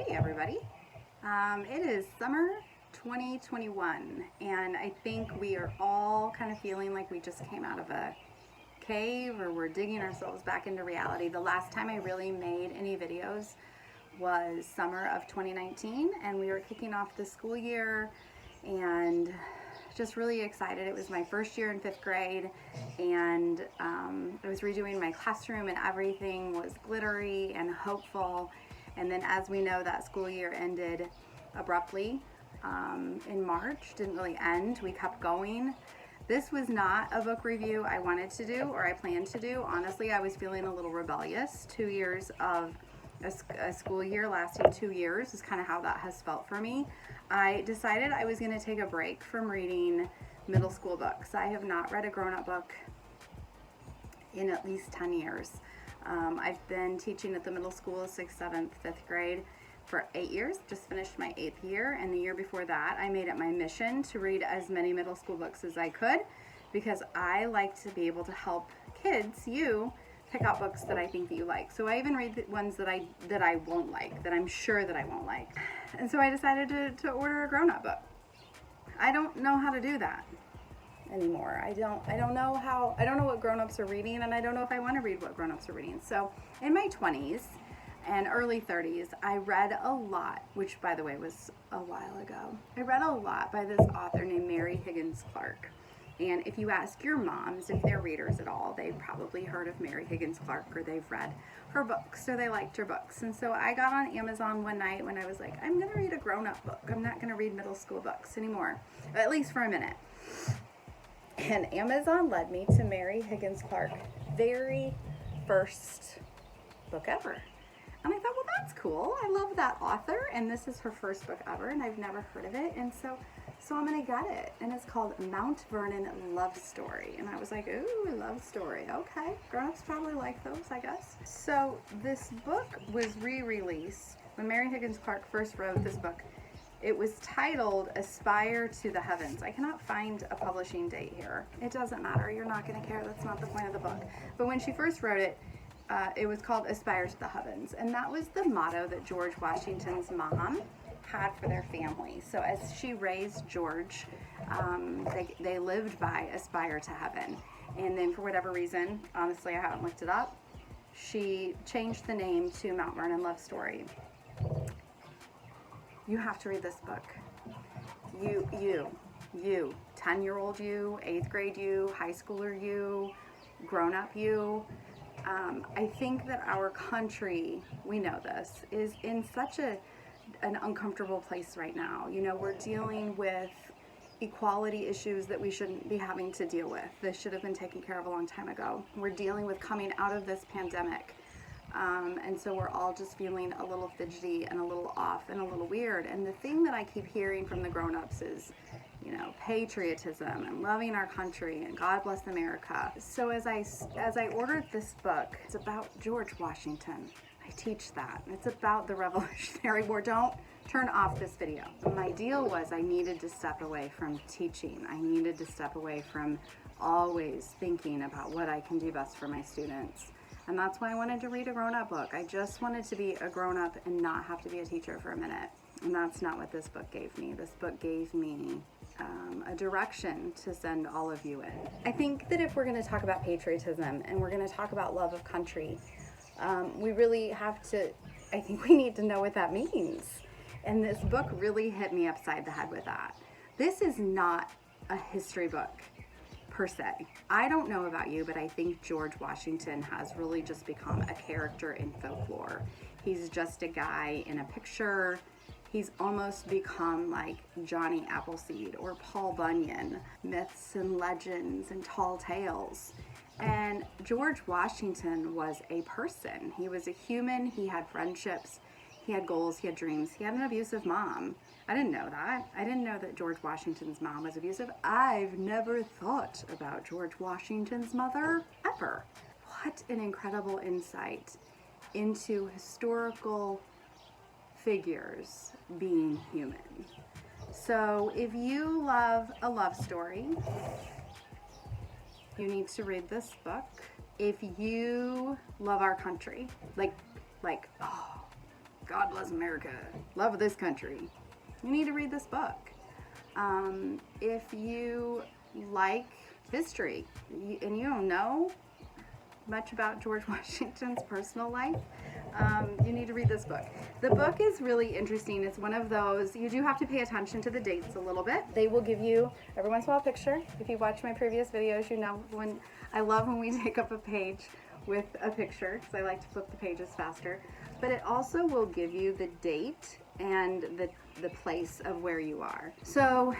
Hey everybody. It is summer 2021 and I think we are all kind of feeling like we just came out of a cave or we're digging ourselves back into reality. The last time I really made any videos was summer of 2019 and we were kicking off the school year and just really excited. It was my first year in 5th grade and I was redoing my classroom and everything was glittery and hopeful. And then as we know, that school year ended abruptly in March. Didn't really end. We kept going. This was not a book review I wanted to do or I planned to do. Honestly, I was feeling a little rebellious. 2 years of a school year lasting 2 years is kind of how that has felt for me. I decided I was going to take a break from reading middle school books. I have not read a grown-up book in at least 10 years. I've been teaching at the middle school, 6th, 7th, 5th grade for 8 years. Just finished my 8th year, and the year before that I made it my mission to read as many middle school books as I could because I like to be able to help kids, you, pick out books that I think that you like. So I even read the ones that I won't like, that I'm sure that I won't like. And so I decided to order a grown-up book. I don't know how to do that anymore. I don't know what grown-ups are reading, and I don't know if I want to read what grown-ups are reading. So in my 20s and early 30s, I read a lot, which by the way was a while ago. I read a lot by this author named Mary Higgins Clark. And if you ask your moms if they're readers at all, they've probably heard of Mary Higgins Clark or they've read her books or they liked her books. And so I got on Amazon one night when I was like, I'm going to read a grown-up book. I'm not going to read middle school books anymore, at least for a minute. And Amazon led me to Mary Higgins Clark, very first book ever. And I thought, well, that's cool. I love that author, and this is her first book ever, and I've never heard of it. And so I'm going to get it. And it's called Mount Vernon Love Story. And I was like, ooh, love story. Okay. Grown-ups probably like those, I guess. So this book was re-released. When Mary Higgins Clark first wrote this book, it was titled Aspire to the Heavens. I cannot find a publishing date here. It doesn't matter. You're not going to care. That's not the point of the book. But when she first wrote it, it was called Aspire to the Heavens. And that was the motto that George Washington's mom had for their family. So as she raised George, they lived by Aspire to Heaven. And then for whatever reason, honestly, I haven't looked it up, she changed the name to Mount Vernon Love Story. You have to read this book. You, 10-year-old you, 8th grade you, high schooler you, grown-up you. I think that our country, we know this, is in such an uncomfortable place right now. You know, we're dealing with equality issues that we shouldn't be having to deal with. This should have been taken care of a long time ago. We're dealing with coming out of this pandemic. And so we're all just feeling a little fidgety and a little off and a little weird. And the thing that I keep hearing from the grown-ups is, you know, patriotism and loving our country and God bless America. So as I ordered this book, it's about George Washington. I teach that. It's about the Revolutionary War. Don't turn off this video. My deal was I needed to step away from teaching. I needed to step away from always thinking about what I can do best for my students. And that's why I wanted to read a grown-up book. I just wanted to be a grown-up and not have to be a teacher for a minute. And that's not what this book gave me. This book gave me a direction to send all of you in. I think that if we're going to talk about patriotism and we're going to talk about love of country, we really have to, I think we need to know what that means. And this book really hit me upside the head with that. This is not a history book per se. I don't know about you, but I think George Washington has really just become a character in folklore. He's just a guy in a picture. He's almost become like Johnny Appleseed or Paul Bunyan, myths and legends and tall tales. And George Washington was a person. He was a human. He had friendships. He had goals. He had dreams. He had an abusive mom. I didn't know that. I didn't know that George Washington's mom was abusive. I've never thought about George Washington's mother ever. What an incredible insight into historical figures being human. So if you love a love story, you need to read this book. If you love our country, like, oh, God bless America, love this country, you need to read this book. If you like history and you don't know much about George Washington's personal life, you need to read this book. The book is really interesting. It's one of those, you do have to pay attention to the dates a little bit. They will give you every once in a while a picture. If you watch my previous videos, you know I love when we take up a page with a picture, because I like to flip the pages faster. But it also will give you the date and the place of where you are. So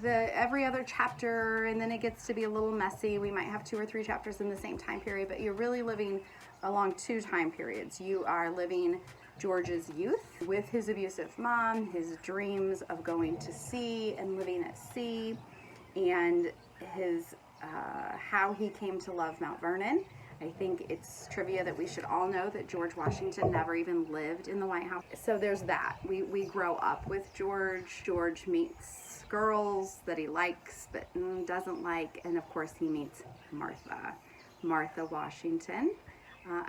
every other chapter, and then it gets to be a little messy. We might have 2 or 3 chapters in the same time period, but you're really living along 2 time periods. You are living George's youth with his abusive mom, his dreams of going to sea and living at sea, and his how he came to love Mount Vernon. I think it's trivia that we should all know that George Washington never even lived in the White House. So there's that. We grow up with George. George meets girls that he likes but doesn't like. And of course he meets Martha Washington.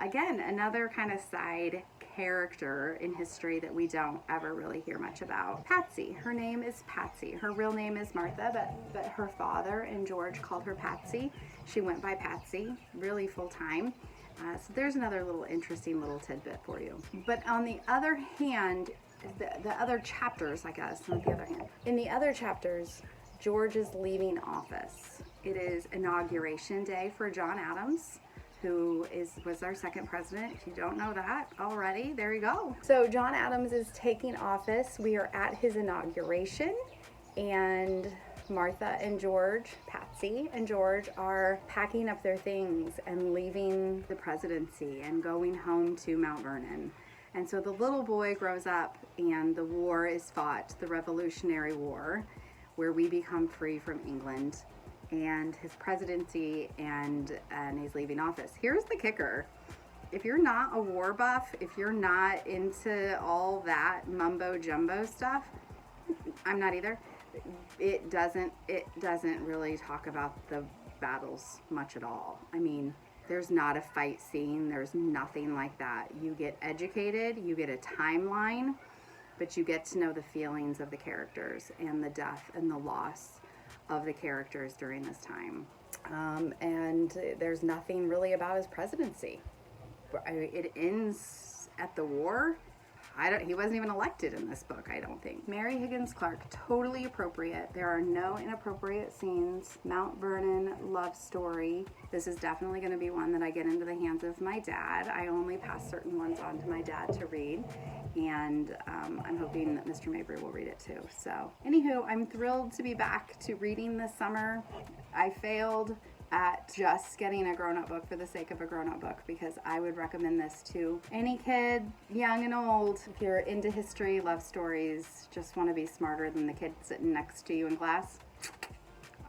Again, another kind of side character in history that we don't ever really hear much about. Patsy. Her name is Patsy. Her real name is Martha, but her father and George called her Patsy. She went by Patsy, really full time. So there's another little interesting little tidbit for you. But on the other hand, the other chapters, I guess, not the other hand. In the other chapters, George is leaving office. It is Inauguration Day for John Adams, who was our 2nd president. If you don't know that already, there you go. So John Adams is taking office. We are at his inauguration, and Martha and George, Patsy and George, are packing up their things and leaving the presidency and going home to Mount Vernon. And so the little boy grows up and the war is fought, the Revolutionary War, where we become free from England, and his presidency, and he's leaving office. Here's the kicker. If you're not a war buff, if you're not into all that mumbo jumbo stuff, I'm not either. It doesn't really talk about the battles much at all. I mean, there's not a fight scene. There's nothing like that. You get educated, you get a timeline, but you get to know the feelings of the characters and the death and the loss of the characters during this time. And there's nothing really about his presidency. It ends at the war. He wasn't even elected in this book, I don't think. Mary Higgins Clark, totally appropriate. There are no inappropriate scenes. Mount Vernon love story. This is definitely going to be one that I get into the hands of my dad. I only pass certain ones on to my dad to read, and I'm hoping that Mr. Mabry will read it too. So, anywho, I'm thrilled to be back to reading this summer. I failed at just getting a grown-up book for the sake of a grown-up book, because I would recommend this to any kid, young and old. If you're into history, love stories, just want to be smarter than the kid sitting next to you in class,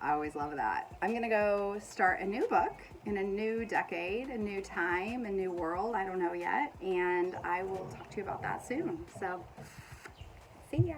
I always love that. I'm gonna go start a new book in a new decade, a new time, a new world, I don't know yet, and I will talk to you about that soon. So, see ya.